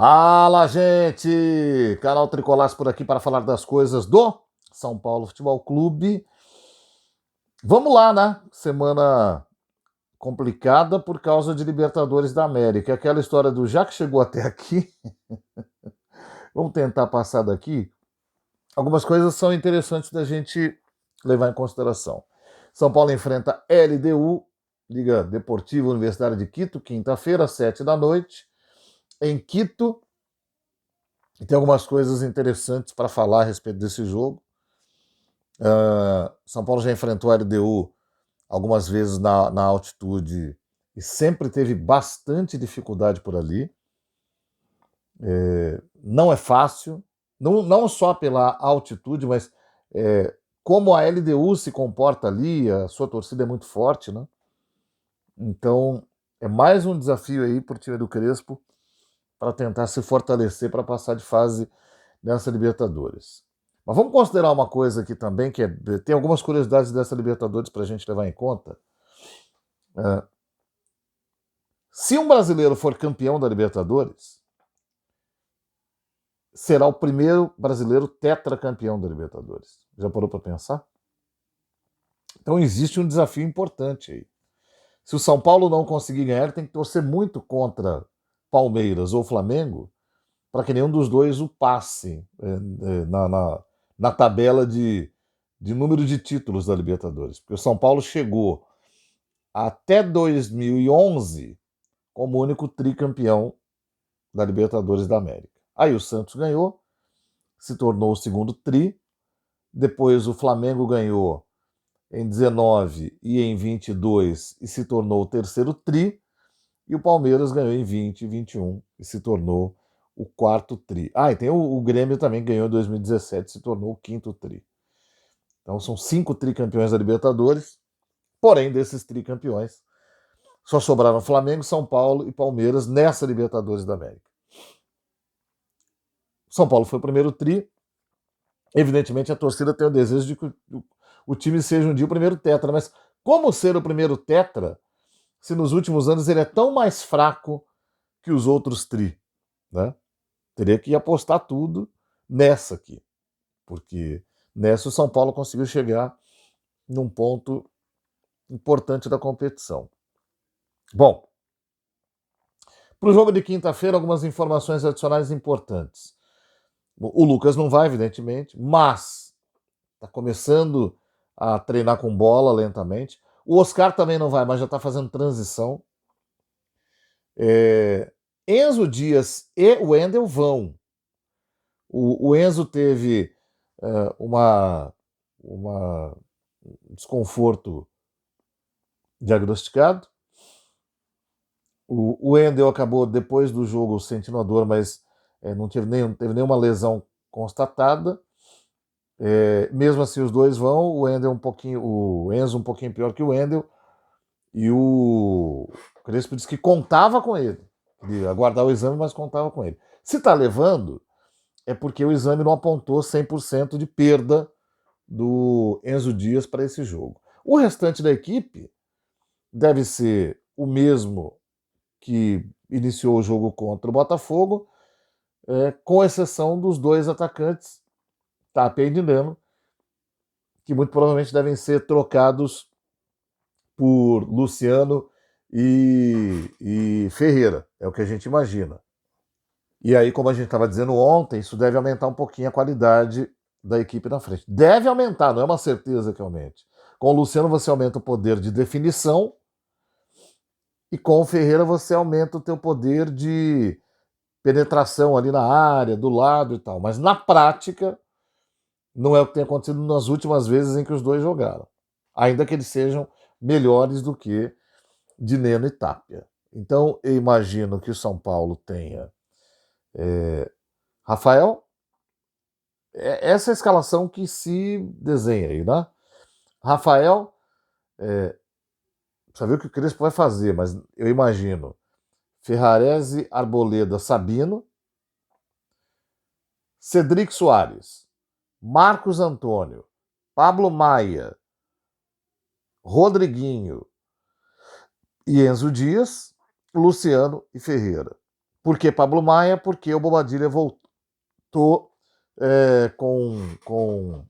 Fala, gente! Canal Tricolás por aqui para falar das coisas do São Paulo Futebol Clube. Vamos lá, né? Semana complicada por causa de Libertadores da América. Aquela história do já que chegou até aqui, vamos tentar passar daqui. Algumas coisas são interessantes da gente levar em consideração. São Paulo enfrenta LDU, Liga Deportiva Universitária de Quito, quinta-feira, 7 da noite, em Quito. E tem algumas coisas interessantes para falar a respeito desse jogo. São Paulo já enfrentou a LDU algumas vezes na altitude e sempre teve bastante dificuldade por ali. Não é fácil, não só pela altitude, mas como a LDU se comporta ali, a sua torcida é muito forte, né? Então é mais um desafio aí para o time do Crespo para tentar se fortalecer para passar de fase nessa Libertadores. Mas vamos considerar uma coisa aqui também, que tem algumas curiosidades dessa Libertadores para a gente levar em conta. Se um brasileiro for campeão da Libertadores, será o primeiro brasileiro tetracampeão da Libertadores. Já parou para pensar? Então existe um desafio importante aí. Se o São Paulo não conseguir ganhar, tem que torcer muito contra Palmeiras ou Flamengo para que nenhum dos dois o passe na tabela de número de títulos da Libertadores. Porque o São Paulo chegou até 2011 como único tricampeão da Libertadores da América. Aí o Santos ganhou, se tornou o segundo tri. Depois o Flamengo ganhou em 19 e em 22 e se tornou o terceiro tri. E o Palmeiras ganhou em 20 e 21 e se tornou o quarto tri. E tem o Grêmio também, ganhou em 2017 e se tornou o quinto tri. Então são 5 tricampeões da Libertadores. Porém, desses tricampeões, só sobraram Flamengo, São Paulo e Palmeiras nessa Libertadores da América. São Paulo foi o primeiro tri. Evidentemente, a torcida tem o desejo de que o time seja um dia o primeiro tetra. Mas como ser o primeiro tetra se nos últimos anos ele é tão mais fraco que os outros tri? Né? Teria que apostar tudo nessa aqui. Porque nessa o São Paulo conseguiu chegar num ponto importante da competição. Bom, para o jogo de quinta-feira, algumas informações adicionais importantes. O Lucas não vai, evidentemente, mas está começando a treinar com bola lentamente. O Oscar também não vai, mas já está fazendo transição. Enzo Dias e o Wendel vão. O Enzo teve um desconforto diagnosticado. O Wendel acabou, depois do jogo, sentindo a dor, mas não teve nenhuma lesão constatada. Mesmo assim, os dois vão. O Enzo um pouquinho pior que o Wendel. E o Crespo disse que contava com ele. Ele ia aguardar o exame, mas contava com ele. Se está levando, é porque o exame não apontou 100% de perda do Enzo Dias para esse jogo. O restante da equipe deve ser o mesmo que iniciou o jogo contra o Botafogo, com exceção dos dois atacantes, Tapia e Dinamo, que muito provavelmente devem ser trocados por Luciano e Ferreira, é o que a gente imagina. E aí, como a gente estava dizendo ontem, isso deve aumentar um pouquinho a qualidade da equipe na frente. Deve aumentar, não é uma certeza que aumente. Com o Luciano você aumenta o poder de definição e com o Ferreira você aumenta o teu poder de penetração ali na área, do lado e tal. Mas na prática, não é o que tem acontecido nas últimas vezes em que os dois jogaram. Ainda que eles sejam melhores do que Dineno e Tapia. Então, eu imagino que o São Paulo tenha Rafael. Essa é a escalação que se desenha aí, né? Rafael, precisa ver o que o Crespo vai fazer, mas eu imagino Ferrarese, Arboleda, Sabino, Cedric Soares, Marcos Antônio, Pablo Maia, Rodriguinho e Enzo Dias, Luciano e Ferreira. Por que Pablo Maia? Porque o Bobadilla voltou com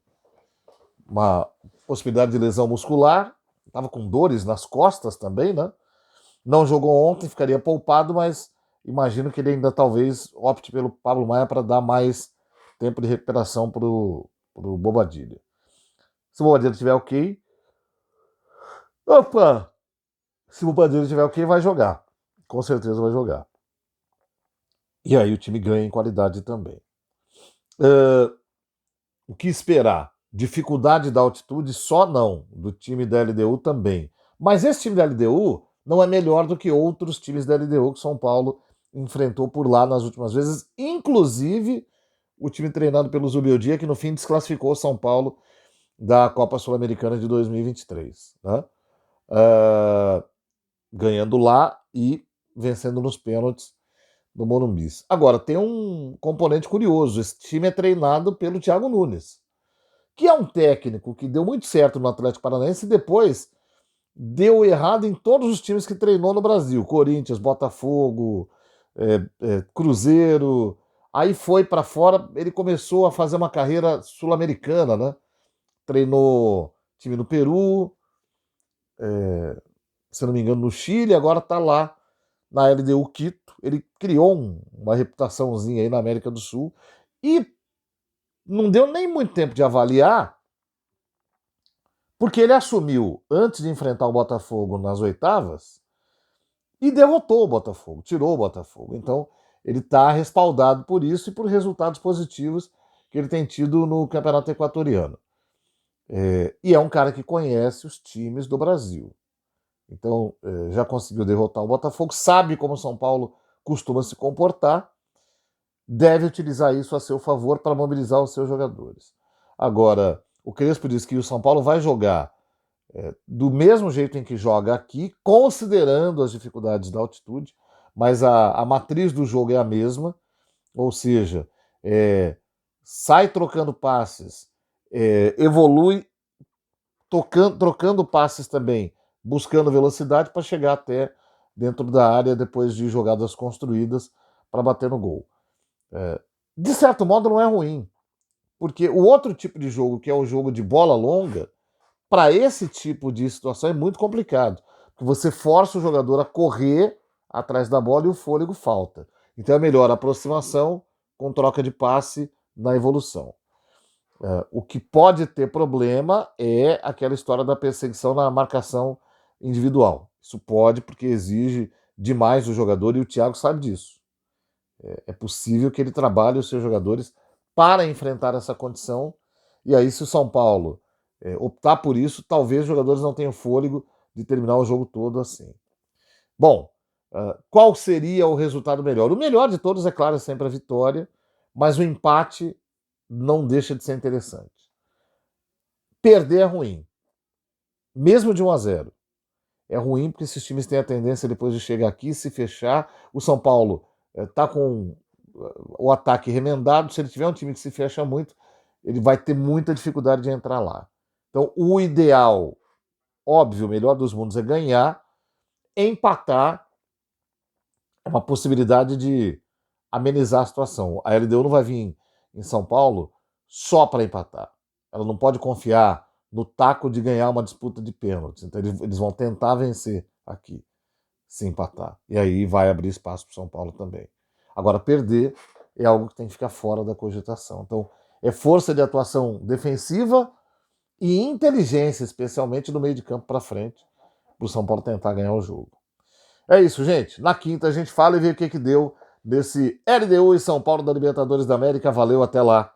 uma possibilidade de lesão muscular, estava com dores nas costas também, né? Não jogou ontem, ficaria poupado, mas imagino que ele ainda talvez opte pelo Pablo Maia para dar mais tempo de recuperação para o Bobadilla. Se o Bobadilla estiver ok, opa! Se o Bobadilla estiver ok, vai jogar. Com certeza vai jogar. E aí o time ganha em qualidade também. O que esperar? Dificuldade da altitude só não, do time da LDU também. Mas esse time da LDU não é melhor do que outros times da LDU que São Paulo enfrentou por lá nas últimas vezes, inclusive o time treinado pelo Zubeldia, que no fim desclassificou São Paulo da Copa Sul-Americana de 2023. Né? Ganhando lá e vencendo nos pênaltis no Morumbi. Agora, tem um componente curioso. Esse time é treinado pelo Thiago Nunes, que é um técnico que deu muito certo no Atlético Paranaense e depois deu errado em todos os times que treinou no Brasil. Corinthians, Botafogo, Cruzeiro. Aí foi para fora, ele começou a fazer uma carreira sul-americana, né? Treinou time no Peru, se não me engano no Chile, agora está lá na LDU Quito. Ele criou uma reputaçãozinha aí na América do Sul e não deu nem muito tempo de avaliar, porque ele assumiu antes de enfrentar o Botafogo nas oitavas e derrotou o Botafogo, tirou o Botafogo. Então ele está respaldado por isso e por resultados positivos que ele tem tido no Campeonato Equatoriano. E é um cara que conhece os times do Brasil. Então já conseguiu derrotar o Botafogo, sabe como o São Paulo costuma se comportar, deve utilizar isso a seu favor para mobilizar os seus jogadores. Agora, o Crespo diz que o São Paulo vai jogar do mesmo jeito em que joga aqui, considerando as dificuldades da altitude, mas a matriz do jogo é a mesma, ou seja, sai trocando passes, evolui trocando passes também, buscando velocidade para chegar até dentro da área depois de jogadas construídas para bater no gol. De certo modo não é ruim, porque o outro tipo de jogo, que é o jogo de bola longa, para esse tipo de situação é muito complicado, porque você força o jogador a correr atrás da bola e o fôlego falta. Então é melhor a aproximação com troca de passe na evolução. O que pode ter problema é aquela história da perseguição na marcação individual. Isso pode, porque exige demais do jogador e o Thiago sabe disso. É possível que ele trabalhe os seus jogadores para enfrentar essa condição, e aí se o São Paulo optar por isso, talvez os jogadores não tenham fôlego de terminar o jogo todo assim. Bom, qual seria o resultado melhor? O melhor de todos, é claro, é sempre a vitória, mas o empate não deixa de ser interessante. Perder é ruim, mesmo de 1-0. É ruim porque esses times têm a tendência, depois de chegar aqui, se fechar. O São Paulo está com o ataque remendado. Se ele tiver um time que se fecha muito, ele vai ter muita dificuldade de entrar lá. Então, o ideal, óbvio, o melhor dos mundos é ganhar. Empatar é uma possibilidade de amenizar a situação. A LDU não vai vir em São Paulo só para empatar. Ela não pode confiar no taco de ganhar uma disputa de pênaltis. Então eles vão tentar vencer aqui, se empatar. E aí vai abrir espaço para o São Paulo também. Agora, perder é algo que tem que ficar fora da cogitação. Então, é força de atuação defensiva e inteligência, especialmente no meio de campo para frente, para o São Paulo tentar ganhar o jogo. É isso, gente. Na quinta a gente fala e vê o que deu nesse LDU e São Paulo da Libertadores da América. Valeu, até lá.